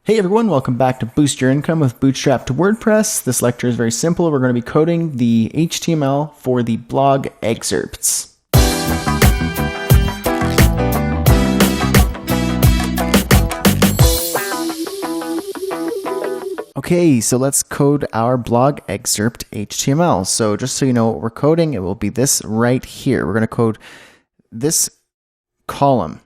Hey everyone, welcome back to Boost Your Income with Bootstrap to WordPress. This lecture is very simple. We're going to be coding the HTML for the blog excerpts. Okay, so let's code our blog excerpt HTML. So just so you know what we're coding, it will be this right here. We're going to code this column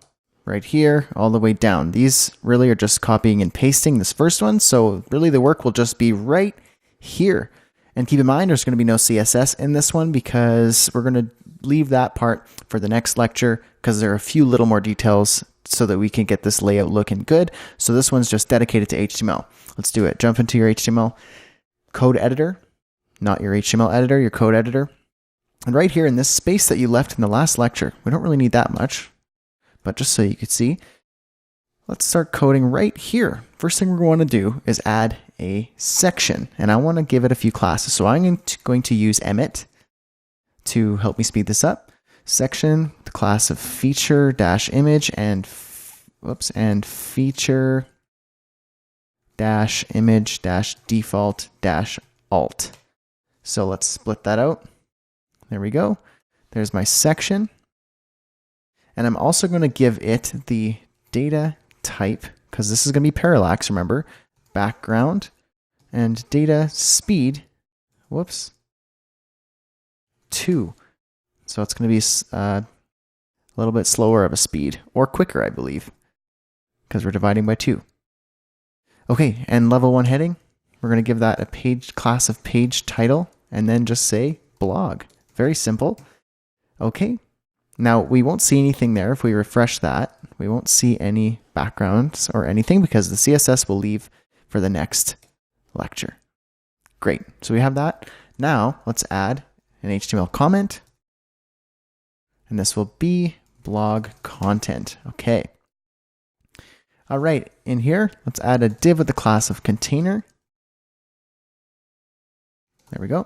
right here all the way down. These really are just copying and pasting this first one. So really the work will just be right here. And keep in mind, there's going to be no CSS in this one because we're going to leave that part for the next lecture because there are a few little more details so that we can get this layout looking good. So this one's just dedicated to HTML. Let's do it. Jump into your HTML code editor, not your HTML editor, your code editor. And right here in this space that you left in the last lecture, we don't really need that much. But just so you could see, let's start coding right here. First thing we're going to do is add a section, and I want to give it a few classes. So I'm going to use Emmet to help me speed this up. Section, the class of feature dash image and feature dash image dash default dash alt. So let's split that out. There we go. There's my section. And I'm also going to give it the data type, because this is going to be parallax, remember, background, and data speed, 2. So it's going to be a little bit slower of a speed, or quicker, I believe, because we're dividing by 2. Okay, and level 1 heading, we're going to give that a page class of page title, and then just say blog. Very simple. Okay. Now, we won't see anything there if we refresh that. We won't see any backgrounds or anything because the CSS will leave for the next lecture. Great. So we have that. Now, let's add an HTML comment. And this will be blog content. Okay. All right. In here, let's add a div with the class of container. There we go.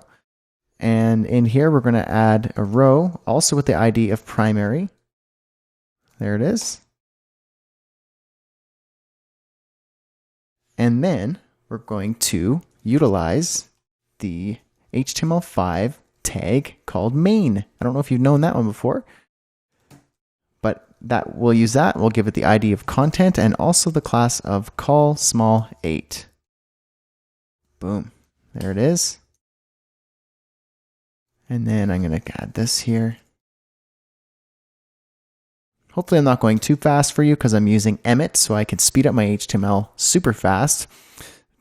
And in here, we're going to add a row, also with the ID of primary. There it is. And then we're going to utilize the HTML5 tag called main. I don't know if you've known that one before, but we'll use that. We'll give it the ID of content and also the class of call small 8. Boom. There it is. And then I'm going to add this here. Hopefully I'm not going too fast for you because I'm using Emmet, so I can speed up my HTML super fast.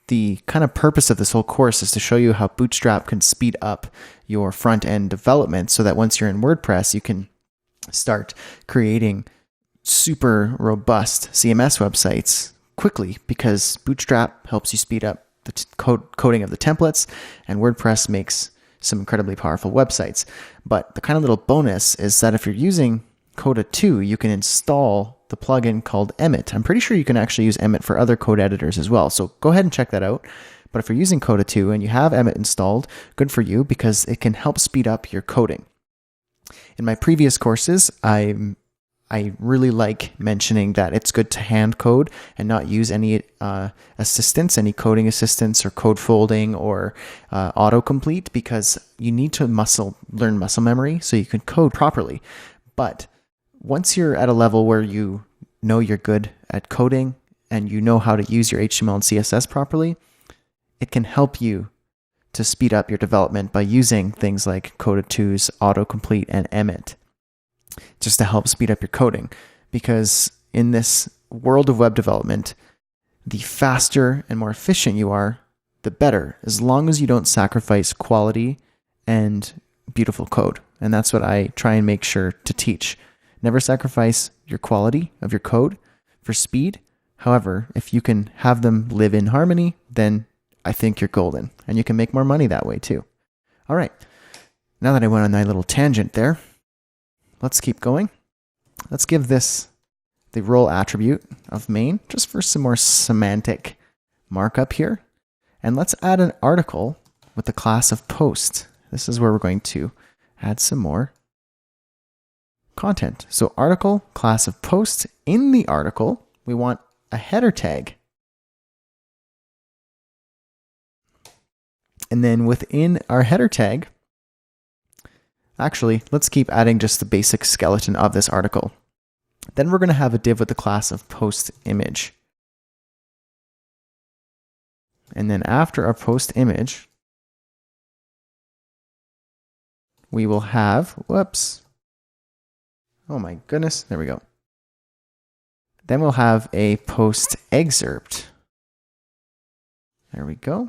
The kind of purpose of this whole course is to show you how Bootstrap can speed up your front-end development so that once you're in WordPress, you can start creating super robust CMS websites quickly because Bootstrap helps you speed up the coding of the templates, and WordPress makes some incredibly powerful websites. But the kind of little bonus is that if you're using Coda 2, you can install the plugin called Emmet. I'm pretty sure you can actually use Emmet for other code editors as well. So go ahead and check that out. But if you're using Coda 2 and you have Emmet installed, good for you because it can help speed up your coding. In my previous courses, I really like mentioning that it's good to hand code and not use any assistance, any coding assistance or code folding or autocomplete because you need to learn muscle memory so you can code properly. But once you're at a level where you know you're good at coding and you know how to use your HTML and CSS properly, it can help you to speed up your development by using things like Coda 2's autocomplete and Emmet, just to help speed up your coding. Because in this world of web development, the faster and more efficient you are, the better, as long as you don't sacrifice quality and beautiful code. And that's what I try and make sure to teach. Never sacrifice your quality of your code for speed. However, if you can have them live in harmony, then I think you're golden. And you can make more money that way too. All right. Now that I went on my little tangent there, let's keep going. Let's give this the role attribute of main, just for some more semantic markup here. And let's add an article with the class of post. This is where we're going to add some more content. So article, class of post. In the article, we want a header tag. And then within our header tag, actually, let's keep adding just the basic skeleton of this article. Then we're going to have a div with the class of post image. And then after our post image, we will have, whoops. Oh my goodness, there we go. Then we'll have a post excerpt. There we go.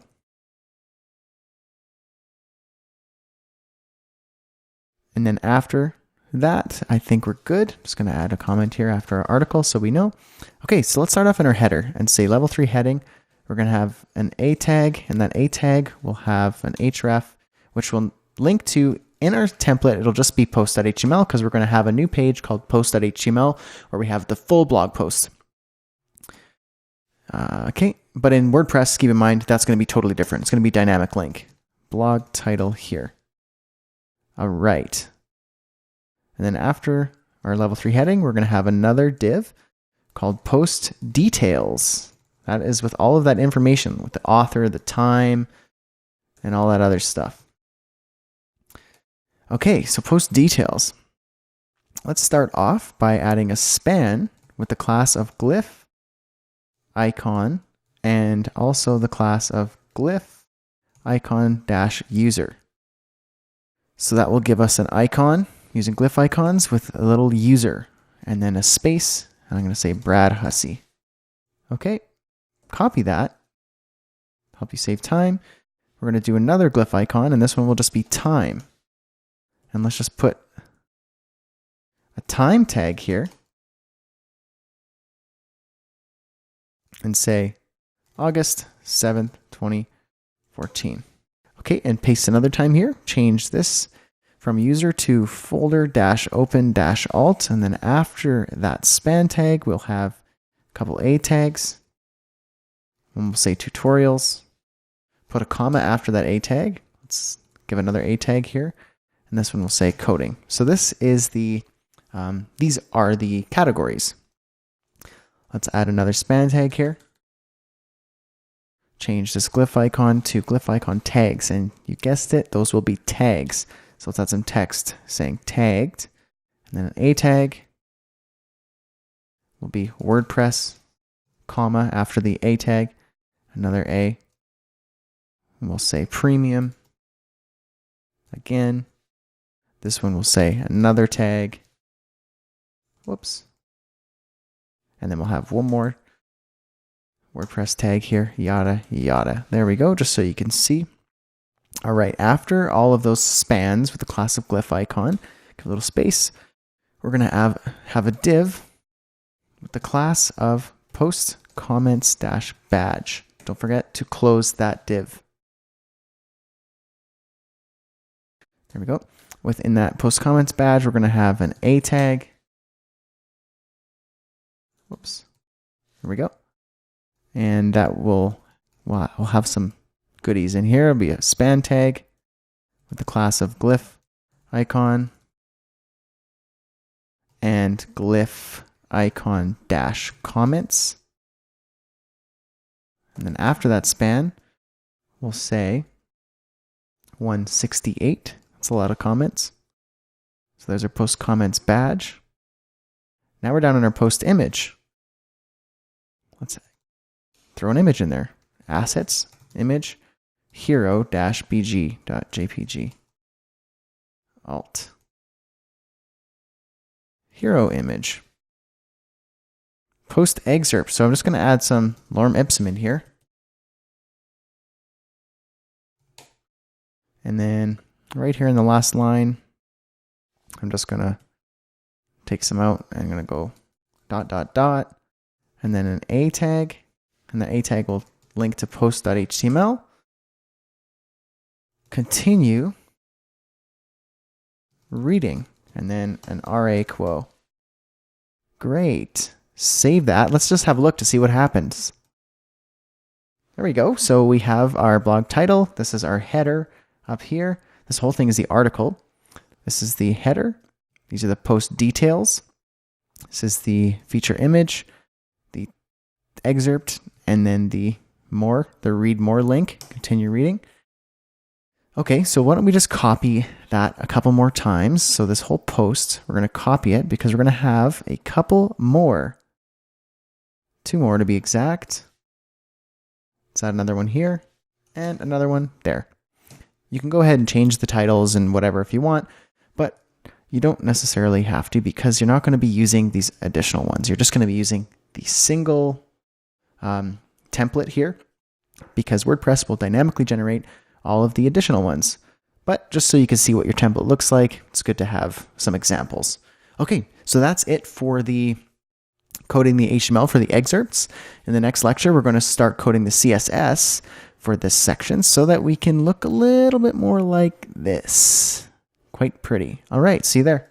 And then after that, I think we're good. Just going to add a comment here after our article so we know. Okay, so let's start off in our header and say level 3 heading. We're going to have an A tag, and that A tag will have an href, which will link to, in our template, it'll just be post.html because we're going to have a new page called post.html where we have the full blog post. Okay, but in WordPress, keep in mind, that's going to be totally different. It's going to be dynamic link. Blog title here. All right. And then after our level 3 heading, we're going to have another div called post details. That is with all of that information, with the author, the time, and all that other stuff. Okay, so post details. Let's start off by adding a span with the class of glyph icon and also the class of glyph icon-user. So that will give us an icon using glyph icons with a little user and then a space. And I'm going to say Brad Hussey. Okay, copy that. Help you save time. We're going to do another glyph icon, and this one will just be time. And let's just put a time tag here and say August 7th, 2014. Okay, and paste another time here. Change this from user to folder-open-alt. And then after that span tag, we'll have a couple A tags. And we'll say tutorials. Put a comma after that A tag. Let's give another A tag here. And this one will say coding. So this is the, these are the categories. Let's add another span tag here. Change this glyph icon to glyph icon tags. And you guessed it, those will be tags. So let's add some text saying tagged. And then an A tag will be WordPress, comma, after the A tag, another A. And we'll say premium. Again, this one will say another tag. Whoops. And then we'll have one more WordPress tag here, yada, yada. There we go, just so you can see. All right, after all of those spans with the class of glyph icon, give a little space, we're going to have a div with the class of post comments -badge. Don't forget to close that div. There we go. Within that post comments badge, we're going to have an A tag. Whoops. There we go. And that will, we'll have some goodies in here. It'll be a span tag with the class of glyph icon and glyph icon -comments. And then after that span, we'll say 168. That's a lot of comments. So there's our post comments badge. Now we're down on our post image. Let's throw an image in there. Assets, image, hero-bg.jpg. Alt. Hero image. Post excerpt. So I'm just going to add some lorem ipsum in here. And then right here in the last line, I'm just going to take some out. I'm going to go ... and then an A tag. And the A tag will link to post.html. Continue reading. And then an RA quo. Great. Save that. Let's just have a look to see what happens. There we go. So we have our blog title. This is our header up here. This whole thing is the article. This is the header. These are the post details. This is the feature image, the excerpt, and then the read more link. Continue reading. Okay, so why don't we just copy that a couple more times? So this whole post, we're going to copy it because we're going to have a couple more. 2 more to be exact. Let's add another one here and another one there. You can go ahead and change the titles and whatever if you want, but you don't necessarily have to because you're not going to be using these additional ones. You're just going to be using the single template here because WordPress will dynamically generate all of the additional ones. But just so you can see what your template looks like, it's good to have some examples. Okay, so that's it for the coding the HTML for the excerpts. In the next lecture, we're going to start coding the CSS for this section so that we can look a little bit more like this. Quite pretty. All right, see you there.